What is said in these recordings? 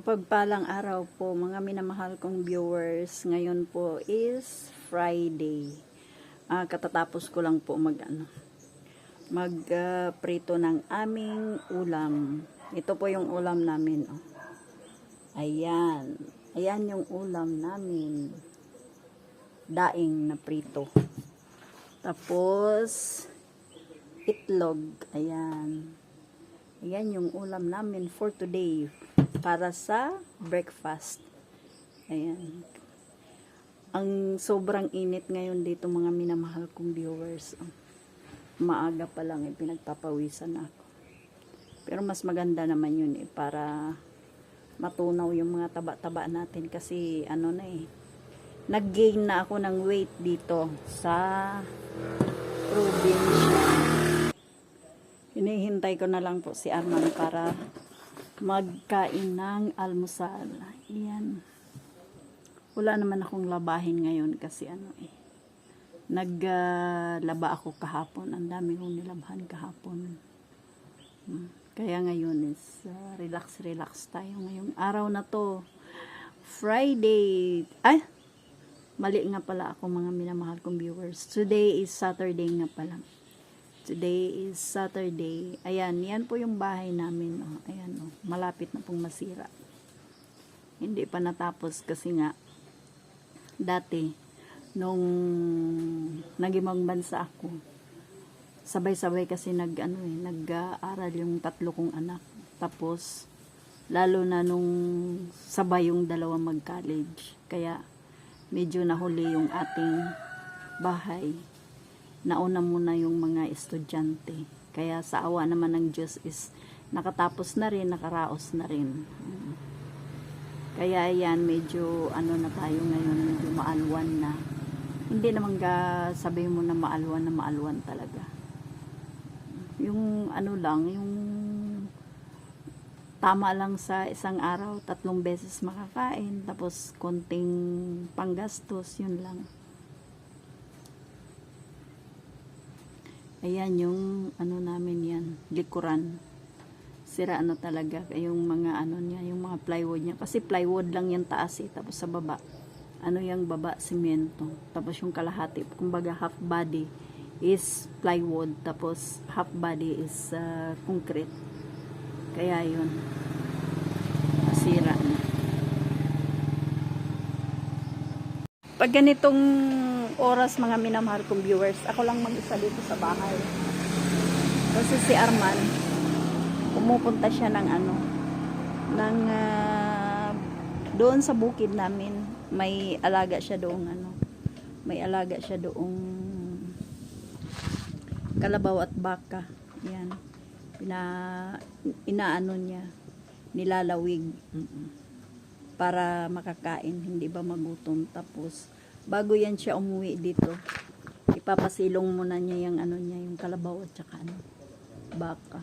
Kapagpalang araw po mga minamahal kong viewers, ngayon po is Friday. Katatapos ko lang po prito ng aming ulam. Ito po yung ulam namin. Oh. Ayan. Ayan yung ulam namin. Daing na prito. Tapos itlog. Ayan. Ayan yung ulam namin for today. Para sa breakfast. Ayan. Ang sobrang init ngayon dito mga minamahal kong viewers. Maaga pa lang pinagpapawisan ako. Pero mas maganda naman yun para matunaw yung mga taba-taba natin kasi nag-gain na ako ng weight dito sa probinsya. Hinihintay ko na lang po si Arman para magkain ng almusal. Ayan. Wala naman akong labahin ngayon kasi naglaba ako kahapon. Ang dami kong nilabhan kahapon. Kaya ngayon is relax tayo ngayong araw na to. Friday. Mali nga pala ako mga minamahal kong viewers. Today is Saturday nga pala. Today is Saturday. Ayan, yan po yung bahay namin. Oh. Ayan, oh. Malapit na pong masira. Hindi pa natapos kasi nga dati nung nagimang bansa ako, sabay-sabay kasi nag-aaral yung 3 kong anak. Tapos lalo na nung sabay yung 2 mag-college. Kaya medyo nahuli yung ating bahay. Nauna muna yung mga estudyante. Kaya sa awa naman ng Diyos is nakatapos na rin, nakaraos na rin. Kaya yan, medyo na tayo ngayon, medyo maalwan na. Hindi naman sabihin mo na maalwan talaga. Yung yung tama lang sa isang araw, 3 beses makakain, tapos konting panggastos, yun lang. Ayan yung namin yan, likuran. Sira talaga yung mga niya, yung mga plywood niya. Kasi plywood lang yung taas tapos sa baba, yung baba, simento. Tapos yung kalahati, kumbaga half body is plywood, tapos half body is concrete. Kaya yun, masira na. Pag ganitong oras mga minamahal kong viewers, ako lang mag-isa dito sa bahay. Kasi si Arman, pumupunta siya doon sa bukid namin. May alaga siya doong kalabaw at baka. Yan. Inaano niya, nilalawig para makakain, hindi ba magutom. Tapos bago yan siya umuwi dito, ipapasilong muna niya yung yung kalabaw at saka baka.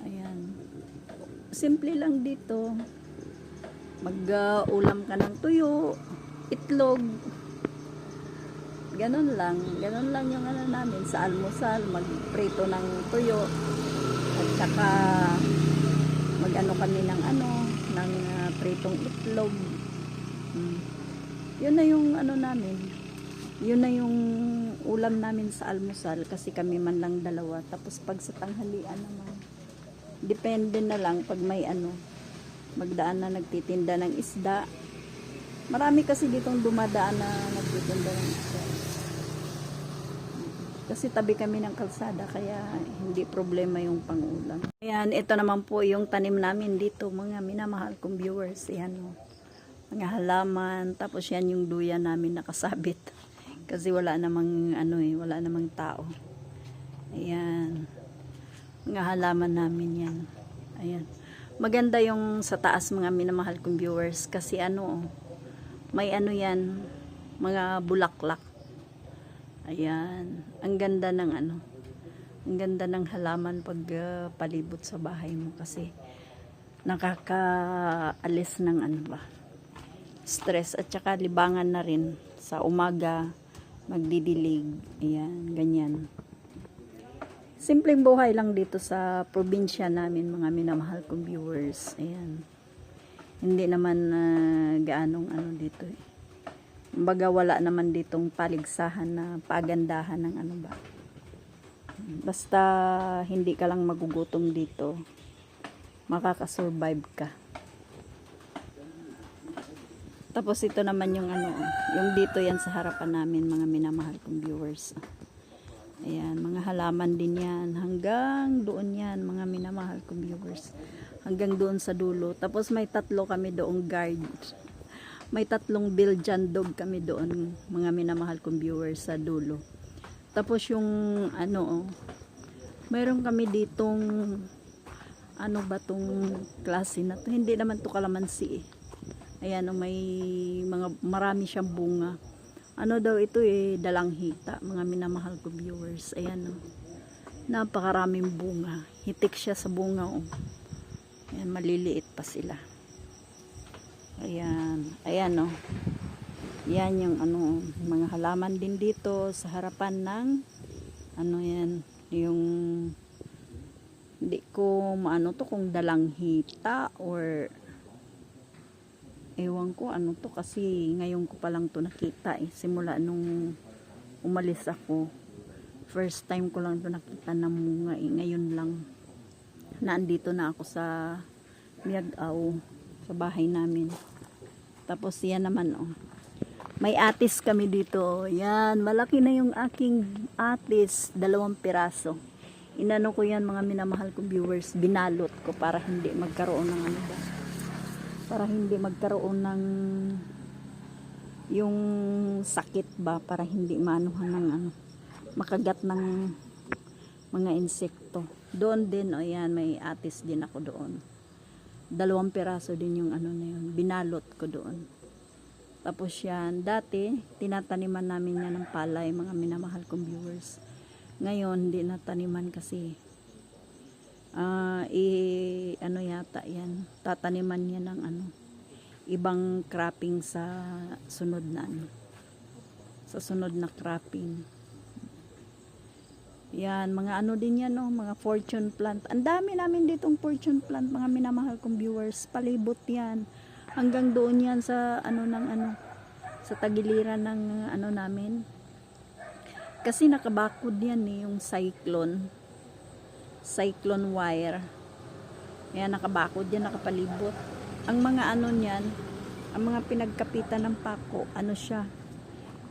Ayan. Simple lang dito. Mag-ulam ka ng tuyo, itlog. Ganon lang yung namin sa almusal, magprito ng tuyo at saka kami ng pritong itlog. Yun na yung namin. Yun na yung ulam namin sa almusal kasi kami man lang 2. Tapos pag sa tanghalian naman, depende na lang pag may magdaan na nagtitinda ng isda. Marami kasi ditong dumadaan na nagtitinda ng isda. Kasi tabi kami ng kalsada kaya hindi problema yung pangulam. Ayan, ito naman po yung tanim namin dito mga minamahal kong viewers. Ayan mga halaman, tapos yan yung duyan namin nakasabit. Kasi wala namang wala namang tao. Ayan. Mga halaman namin yan. Ayan. Maganda yung sa taas mga minamahal kong viewers kasi may yan, mga bulaklak. Ayan. Ang ganda ng halaman pag palibot sa bahay mo kasi nakakaalis ng stress at saka libangan na rin sa umaga magdidilig. Ayan, ganyan. Simpleng buhay lang dito sa probinsya namin, mga minamahal kong viewers. Ayan. Hindi naman gaanong ano dito eh. Kumbaga wala naman ditong paligsahan na pagandahan ng ano ba. Basta hindi ka lang magugutom dito, makakasurvive ka. Tapos ito naman yung ano, yung dito yan sa harapan namin, mga minamahal kong viewers. Ayan, mga halaman din yan. Hanggang doon yan, mga minamahal kong viewers. Hanggang doon sa dulo. Tapos may tatlo kami doong guard. May 3 Belgian dog kami doon, mga minamahal kong viewers, sa dulo. Tapos yung ano, mayroon kami ditong ano ba tong klase na to? Hindi naman to kalamansi eh. Ayan, may marami siyang bunga. Ano daw ito eh, dalanghita, mga minamahal ko viewers. Ayan o. Napakaraming bunga. Hitik siya sa bunga o. Ayan, maliliit pa sila. Ayan. Ayan o. Yan yung ano, mga halaman din dito sa harapan ng ano yan, yung hindi ko maano to kung dalanghita or ewan ko ano to, kasi ngayon ko pa lang to nakita eh, simula nung umalis ako. First time ko lang to nakita na munga eh. Ngayon lang naandito na ako sa Miagao, sa bahay namin. Tapos yan naman oh, may atis kami dito. Yan, malaki na yung aking atis, 2 piraso. Inano ko yan, mga minamahal kong viewers, binalot ko para hindi magkaroon ng ano ba, para hindi magkaroon ng yung sakit ba, para hindi maanuhan ng ano, makagat ng mga insekto. Doon din, o yan, may atis din ako doon. 2 piraso din yung ano na yun, binalot ko doon. Tapos yan, dati, tinataniman namin yan ng palay, mga minamahal kong viewers. Ngayon, hindi nataniman kasi ano yata yan, tataniman niya ng ano, ibang cropping sa sunod na ano, sa sunod na cropping. Yan, mga ano din yan no, mga fortune plant. Ang dami namin ditong fortune plant, mga minamahal kong viewers. Palibot yan, hanggang doon yan sa ano ng ano, sa tagiliran ng ano namin, kasi nakabakod yan eh, yung cyclone wire. Ayan, nakabakod yan, nakapalibot. Ang mga ano niyan, ang mga pinagkapitan ng pako, ano siya,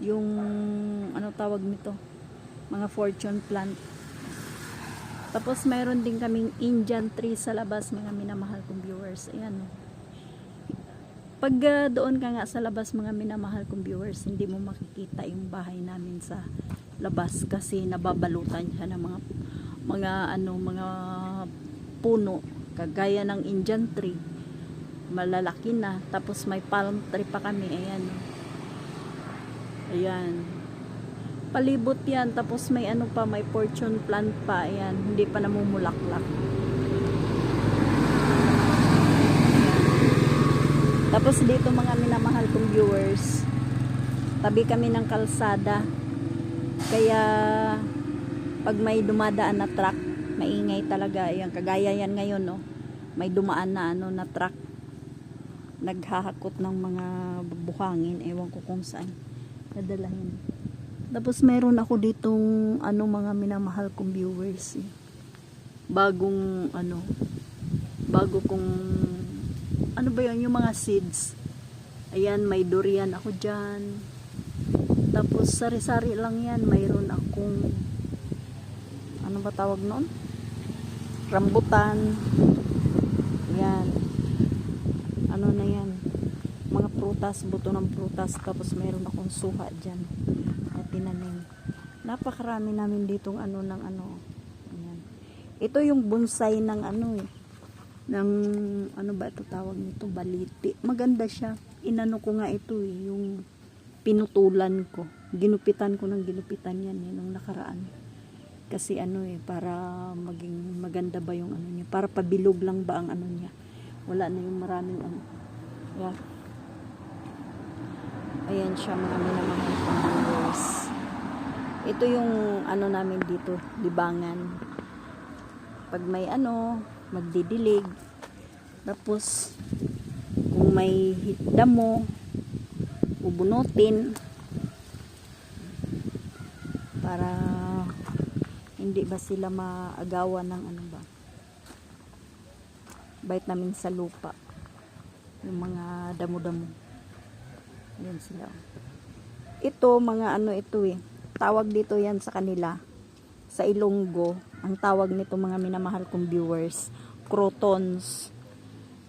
yung ano tawag nito, mga fortune plant. Tapos mayroon din kaming Indian tree sa labas, mga minamahal kong viewers. Ayan. Pag doon ka nga sa labas, mga minamahal kong viewers, hindi mo makikita yung bahay namin sa labas kasi nababalutan siya ng mga puno kagaya ng Indian tree, malalaki na. Tapos may palm tree pa kami. Ayan. Ayan, palibot yan. Tapos may ano pa, may fortune plant pa. Ayan, hindi pa namumulaklak. Tapos dito, mga minamahal kong viewers, tabi kami ng kalsada. Kaya pag may dumadaan na truck, maingay talaga. Ayan, kagaya yan ngayon no, may dumaan na ano na truck, naghahakot ng mga buhangin, ewan ko kung saan dadalahin. Tapos meron ako ditong ano, mga minamahal kong viewers eh, bagong ano, bago kong ano ba yun, yung mga seeds. Ayan, may durian ako dyan. Tapos sari-sari lang yan, mayroon akong ano ba tawag noon, rambutan. Yan, ano na yan, mga prutas, buto ng prutas. Tapos mayroon akong suha dyan na tinanim. Napakarami namin ditong ano ng ano. Ayan. Ito yung bonsai ng ano eh, ng ano ba ito tawag nito, baliti. Maganda siya. Inano ko nga ito eh, yung pinutulan ko, ginupitan ko ng ginupitan yan eh, nung nakaraan. Kasi ano eh, para maging maganda ba yung ano niya, para pabilog lang ba ang ano niya, wala na yung maraming ano. Yeah. Ayan siya, mga minamahal kong viewers. Ito yung ano namin dito, libangan. Pag may ano, magdidilig. Tapos, kung may damo, bubunutin. Para hindi ba sila maagawan ng ano ba. Vitamin sa lupa. Yung mga damo-damo. Yan sila. Ito, mga ano ito eh. Tawag dito yan sa kanila. Sa Ilonggo. Ang tawag nito mga minamahal kong viewers. Crotons.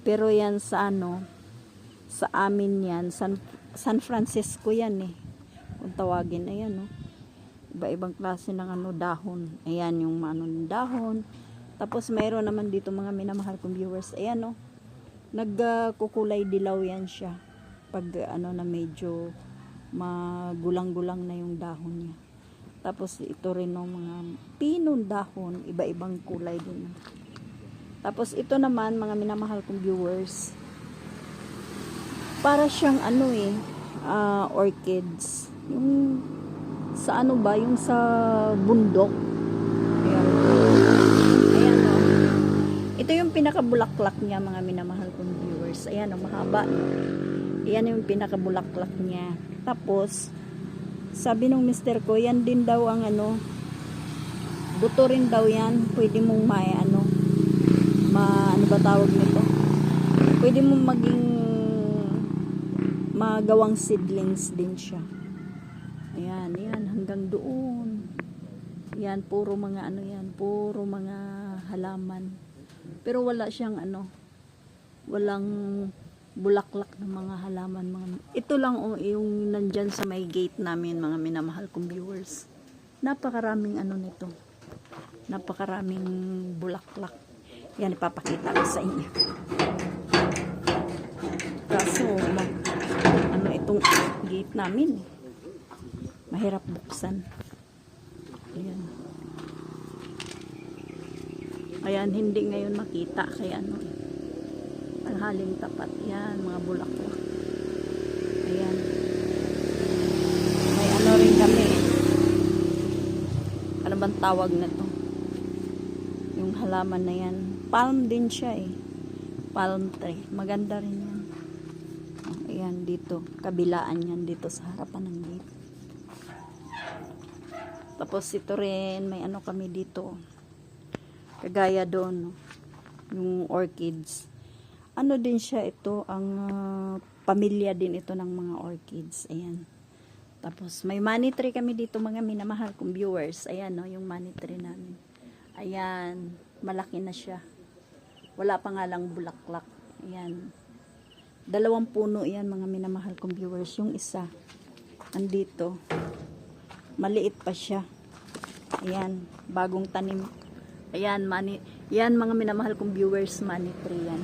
Pero yan sa ano, sa amin yan. San Francisco yan eh. Kung tawagin, ayan oh. Iba-ibang klase ng ano, dahon. Ayan yung ano ng dahon. Tapos mayroon naman dito mga minamahal kong viewers. Ayan oh. Nagkukulay dilaw yan siya. Pag ano na medyo magulang-gulang na yung dahon niya. Tapos ito rin no, mga pinong dahon. Iba-ibang kulay din. Tapos ito naman mga minamahal kong viewers. Para siyang ano eh. Orchids. Yung sa ano ba, yung sa bundok. Ayan. Ayan o. Ito yung pinakabulaklak niya mga minamahal kong viewers. Ayan o, mahaba. Ayan yung pinakabulaklak niya. Tapos, sabi nung mister ko, yan din daw ang ano, buto rin daw yan. Pwede mong ano ba tawag nito? Pwede mong maging magawang seedlings din siya. Ayan, yan, hanggang doon. Yan, puro mga ano yan, puro mga halaman. Pero wala siyang ano, walang bulaklak ng mga halaman. Ito lang yung nandyan sa may gate namin, mga minamahal kong viewers. Napakaraming ano nito. Napakaraming bulaklak. Yan, ipapakita ko sa inyo. Kaso, ano itong gate namin, mahirap buksan. Ayan. Ayan, hindi ngayon makita. Kaya ano, tanghaling tapat. Yan, mga bulaklak. Ayan. May ano rin kami. Ano bang tawag na to? Yung halaman na yan. Palm din siya eh. Palm tree. Maganda rin yan. Ayan, dito. Kabilaan yan dito sa harapan ng gate. Tapos ito rin, may ano kami dito. Kagaya doon, no? Yung orchids. Ano din siya ito, ang pamilya din ito ng mga orchids. Ayan. Tapos may money tree kami dito mga minamahal kong viewers. Ayan no, yung money tree namin. Ayan, malaki na siya. Wala pa nga lang bulaklak. Ayan. 2 puno yan mga minamahal kong viewers. Yung isa, andito. Maliit pa siya. Ayan, bagong tanim. Ayan, yan mga minamahal kong viewers, money tree yan.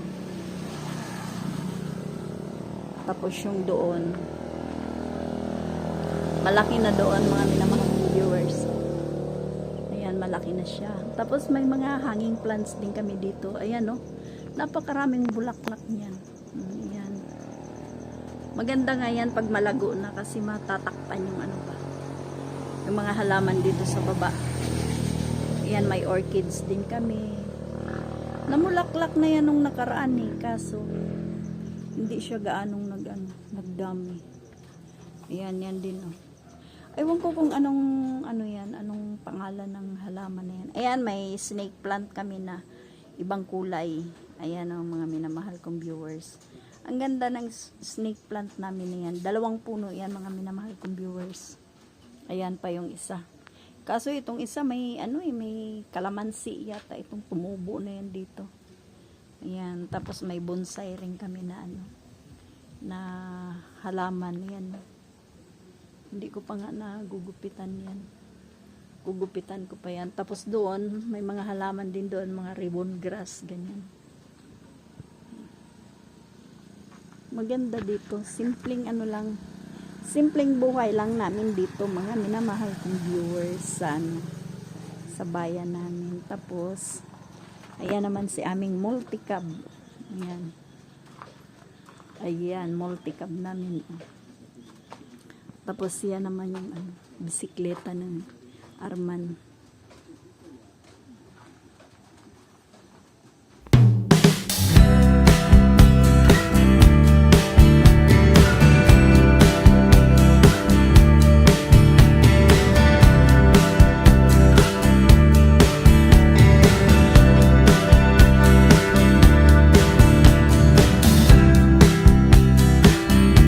Tapos yung doon, malaki na doon mga minamahal kong viewers. Ayan, malaki na siya. Tapos may mga hanging plants din kami dito. Ayan no, napakaraming bulaklak niyan. Ayan. Maganda nga yan pag malago na kasi matatakpan yung ano ba, yung mga halaman dito sa baba. Ayan, may orchids din kami. Namulaklak na yan nung nakaraan eh. Kaso, hindi siya gaanong nagdami. Ayan, yan din oh. Ewan ko kung anong pangalan ng halaman na yan. Ayan, may snake plant kami na ibang kulay. Ayan oh, mga minamahal kong viewers. Ang ganda ng snake plant namin na yan. 2 puno yan mga minamahal kong viewers. Ayan pa yung isa. Kaso itong isa may may kalamansi yata itong tumubo na yan dito. Ayan, tapos may bonsai rin kami na na halaman yan. Hindi ko pa nga nagugupitan yan. Gugupitan ko pa yan. Tapos doon, may mga halaman din doon, mga ribbon grass, ganyan. Maganda dito. Simpleng lang. Simpleng buhay lang namin dito, mga minamahal kong viewers sa bayan namin. Tapos, ayan naman si aming multicab. Ayan. Ayan, multicab namin. Tapos, yan naman yung bisikleta ng Arman.